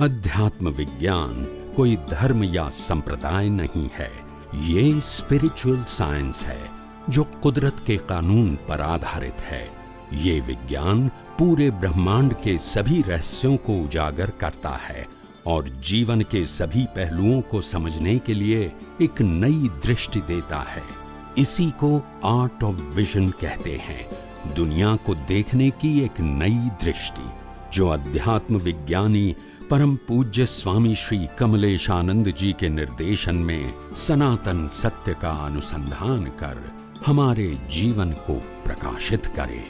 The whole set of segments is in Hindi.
अध्यात्म विज्ञान कोई धर्म या संप्रदाय नहीं है, ये स्पिरिचुअल साइंस है जो कुदरत के कानून पर आधारित है। ये विज्ञान पूरे ब्रह्मांड के सभी रहस्यों को उजागर करता है और जीवन के सभी पहलुओं को समझने के लिए एक नई दृष्टि देता है। इसी को आर्ट ऑफ विजन कहते हैं, दुनिया को देखने की एक नई दृष्टि, जो अध्यात्म विज्ञानी परम पूज्य स्वामी श्री कमलेशानंद जी के निर्देशन में सनातन सत्य का अनुसंधान कर हमारे जीवन को प्रकाशित करे।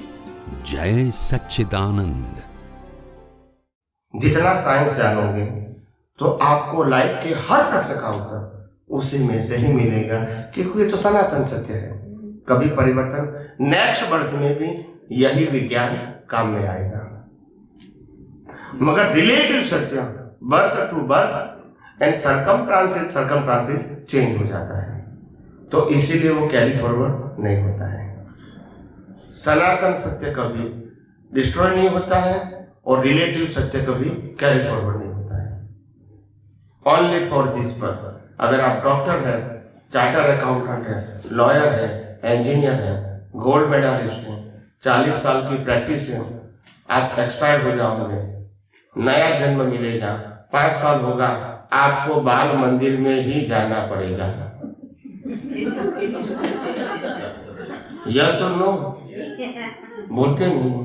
जय सच्चिदानंद। जितना साइंस जानोगे तो आपको लाइफ के हर प्रश्न का उत्तर उसी में से ही मिलेगा, क्योंकि ये तो सनातन सत्य है, कभी परिवर्तन, नेक्स्ट बर्थ में भी यही विज्ञान काम में आएगा। मगर रिलेटिव सत्य birth to birth and circumstances change हो जाता है, तो इसीलिए वो कैरी फॉरवर्ड नहीं होता है। सनातन सत्य कभी डिस्ट्रॉय नहीं होता है और रिलेटिव सत्य कभी कैरी फॉरवर्ड नहीं होता है। ओनली फॉर दिस पर्पस, अगर आप डॉक्टर हैं, चार्टर अकाउंटेंट है, लॉयर है, इंजीनियर है, गोल्ड मेडलिस्ट हैं, 40 साल की प्रैक्टिस है, आप एक्सपायर हो जाओगे, नया जन्म मिलेगा, 5 साल होगा, आपको बाल मंदिर में ही जाना पड़ेगा। यस और नो? बोलते नहीं।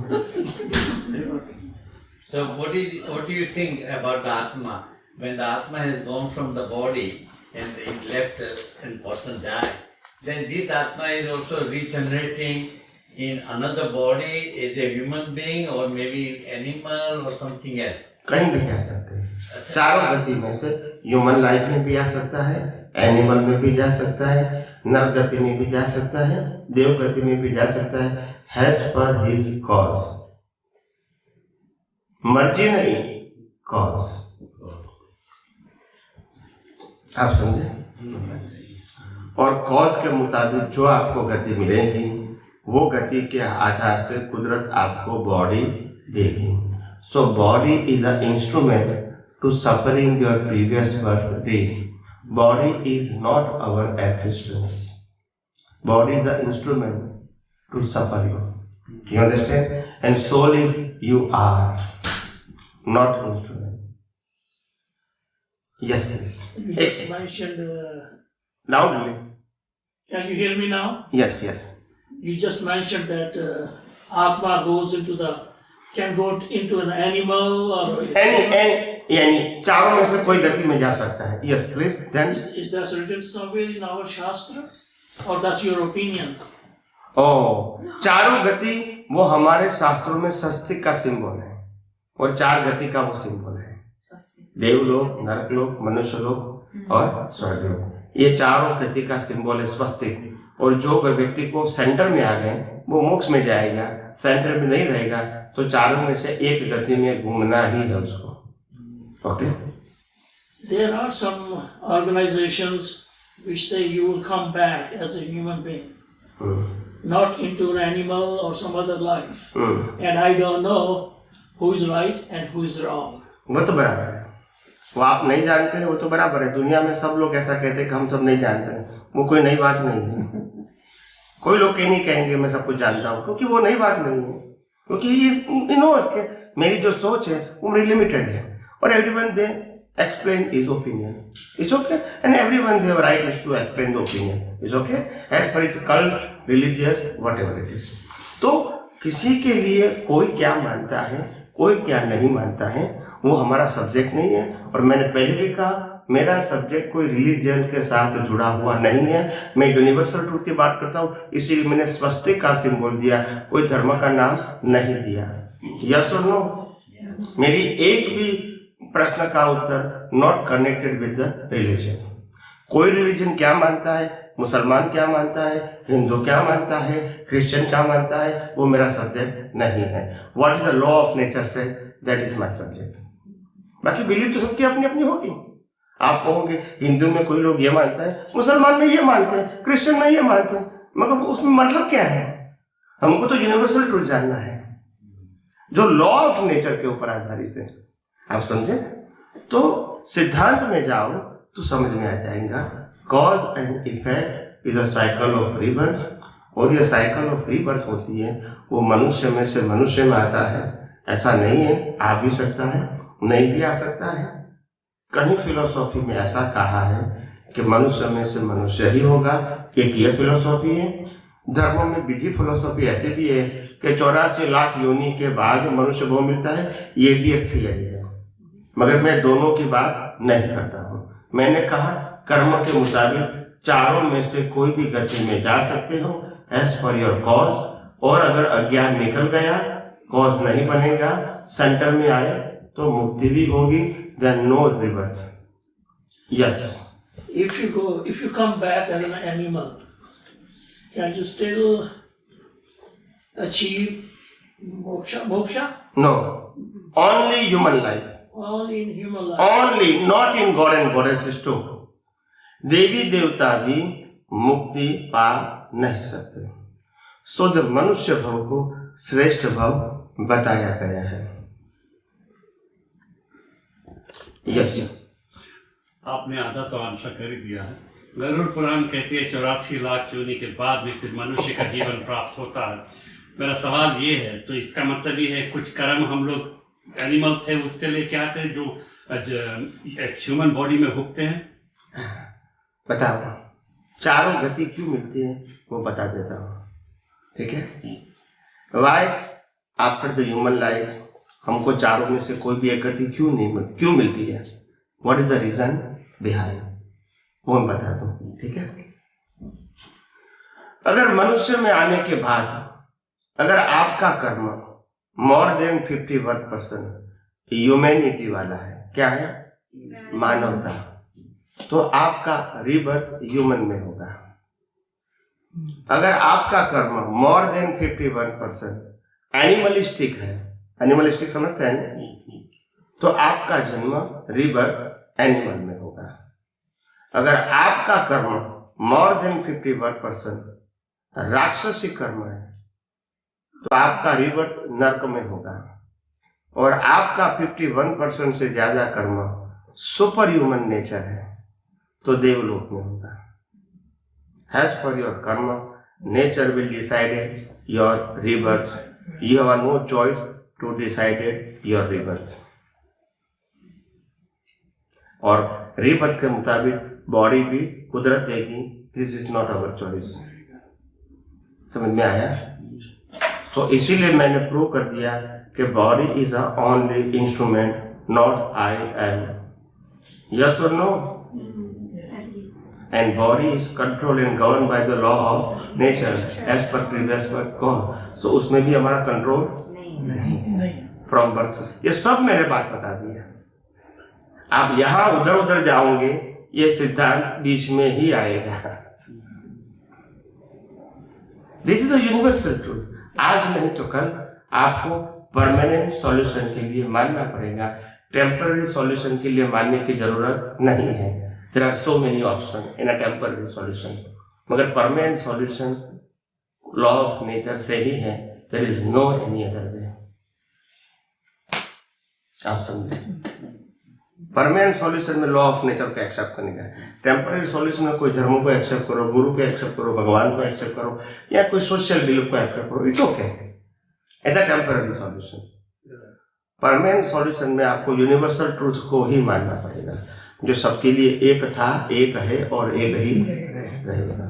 So what do you think about the Atma? When the Atma has gone from the body and it left us and person died, then this Atma is also regenerating in another body as a human being or maybe animal or something else? कहीं भी जा सकते हैं, चारों गति में से ह्यूमन लाइफ में भी आ सकता है, एनिमल में भी जा सकता है, नर गति में भी जा सकता है, देव गति में भी जा सकता है, हैज पर हिज कॉज, मर्जी नहीं कॉज। आप समझे? और कॉज के मुताबिक जो आपको गति मिलेगी वो गति के आधार से कुदरत आपको बॉडी देगी। So body is a instrument to suffering your previous birth day. Body is not our existence, body is a instrument to suffer you understand? And soul is you are, not instrument. Yes, please. You just mentioned. Loudly. Can you hear me now? Yes, yes. You just mentioned that Atma goes into the, can go into an animal or any चारों में से कोई गति में जा सकता है. Yes, please. Then is that written somewhere in our Shastra, or that's your opinion? चारों गति वो हमारे शास्त्रों में स्वस्तिक का सिंबल है और 4 गति का वो सिंबल है, देवलोक, नरकलोक, मनुष्य लोक और स्वर्गलोक। ये चारों गति का सिंबल है स्वस्तिक। और जो व्यक्ति को सेंटर में आ गए वो मोक्ष में जाएगा, सेंटर में नहीं रहेगा तो चारों में से एक गति में घूमना ही है उसको। Okay? There are some organizations which say you will come back as a human being, not into an animal or some other life. And I don't know who is right and who is wrong. वो तो बराबर है, वो आप नहीं जानते हैं, वो तो बराबर है। दुनिया में सब लोग ऐसा कहते हैं कि हम सब नहीं जानते हैं, वो कोई नई बात नहीं है। कोई लोग कहीं नहीं कहेंगे मैं सब कुछ जानता हूँ, क्योंकि वो नई बात नहीं है, क्योंकि मेरी जो सोच है वो मेरी लिमिटेड है। और everyone they explain his opinion. It's okay, and everyone they have right to explain the opinion. It's okay, as per its cult, religious, whatever it is. तो किसी के लिए कोई क्या मानता है, कोई क्या नहीं मानता है, वो हमारा सब्जेक्ट नहीं है। और मैंने पहले भी कहा, मेरा सब्जेक्ट कोई रिलीजन के साथ जुड़ा हुआ नहीं है। मैं यूनिवर्सल ट्रूथ की बात करता हूँ, इसीलिए मैंने स्वस्तिक का सिंबल दिया, कोई धर्म का नाम नहीं दिया। यस और नो? मेरी एक भी प्रश्न का उत्तर not connected with the religion. कोई रिलीजन क्या मानता है, मुसलमान क्या मानता है, हिंदू क्या मानता है, क्रिश्चियन क्या मानता है, वो मेरा सब्जेक्ट नहीं है। What is the law of nature से, दैट इज माय सब्जेक्ट। बाकी बिलीव तो सबकी अपनी अपनी होगी। आप कहोगे हिंदू में कोई लोग ये मानता है, मुसलमान में ये मानते हैं, क्रिश्चियन में ये मानते हैं, मगर उसमें मतलब क्या है? हमको तो यूनिवर्सल ट्रूथ जानना है जो लॉ ऑफ नेचर के ऊपर आधारित है। आप समझे? तो सिद्धांत में जाओ तो समझ में आ जाएगा, cause and effect is a cycle of rebirth, और ये साइकिल ऑफ रीबर्थ होती है वो मनुष्य में से मनुष्य में आता है। ऐसा नहीं है आ भी सकता है, नहीं भी आ सकता है। कहीं फिलोसॉफी में ऐसा कहा है कि मनुष्य में से मनुष्य ही होगा, एक ये फिलोसॉफी है। धर्मों में बीजी फिलोसॉफी ऐसी भी है कि 84 लाख योनि के बाद मनुष्य भाव मिलता है, ये भी एक थियरी है। मगर मैं दोनों की बात नहीं करता हूँ। मैंने कहा कर्म के मुताबिक चारों में से कोई भी गति में जा सकते हो एज पर योर कॉज, और अगर अज्ञान निकल गया, कॉज नहीं बनेगा, सेंटर में आए तो मुक्ति भी होगी, then no rebirth. Yes, if you come back as an animal, can you still achieve moksha? No, only human life. Only in human life. Only, not in God and goddesses too. देवी देवता भी मुक्ति पा नहीं सकते। सो द मनुष्य भव को श्रेष्ठ भव बताया गया है। यस, आपने आधा तो आंसर कर ही दिया है। गरुड़ पुराण कहती है 84 लाख योनि के बाद भी फिर मनुष्य का जीवन प्राप्त होता है। मेरा सवाल ये है, तो इसका मतलब ये है कुछ कर्म हम लोग एनिमल थे उससे लेके आते हैं जो एक ह्यूमन बॉडी में भुगते हैं। बताओ चारों गति क्यों मिलती है वो बता देता हूँ, ठीक है। Why after the human life हमको चारों में से कोई भी एक गति क्यों मिलती है, what is the reason behind, वो मैं बता दूं, ठीक है। अगर मनुष्य में आने के बाद अगर आपका कर्म मोर देन 51% ह्यूमैनिटी वाला है, क्या है, मानवता, तो आपका रीबर्थ ह्यूमन में होगा। अगर आपका कर्म मोर देन 51% एनिमलिस्टिक है, एनिमलिस्टिक समझते हैं ना, तो आपका जन्म रीबर्थ एनिमल में होगा। अगर आपका कर्म मोर देन 51% राक्षसी कर्म है तो आपका रीबर्थ नरक में होगा। और आपका 51% से ज्यादा कर्म सुपर ह्यूमन नेचर है तो देवलोक में होगा। As per your karma, nature will decide your rebirth. You have no choice to decide your rebirth. और rebirth के मुताबिक बॉडी भी कुदरत देगी। This is not our choice. समझ में आया? तो इसीलिए मैंने प्रूव कर दिया कि body is a only instrument, not I am. Yes और no? And body is controlled and governed by the law of nature as per previous birth cause. So उसमें भी हमारा कंट्रोल नहीं from birth। ये सब मैंने बात बता दी है। आप यहाँ उधर उधर जाओगे ये सिद्धांत बीच में ही आएगा। This is a universal truth। आज नहीं तो कल आपको परमानेंट सॉल्यूशन के लिए मानना पड़ेगा, टेम्पररी सॉल्यूशन के लिए मानने की जरूरत नहीं है। There are so many options in a temporary solution, मगर permanent solution law of nature से ही है। There is no any other way। आप समझे? परमानेंट सॉल्यूशन में लॉ ऑफ नेचर को एक्सेप्ट करने का, टेम्पररी सॉल्यूशन में कोई धर्मों को एक्सेप्ट करो, गुरु को एक्सेप्ट करो, भगवान को एक्सेप्ट करो, या कोई सोशल बिलीफ को एक्सेप्ट करो, it's okay as a temporary solution. Permanent solution में आपको यूनिवर्सल ट्रूथ को ही मानना पड़ेगा जो सबके लिए एक था, एक है और एक ही रहेगा।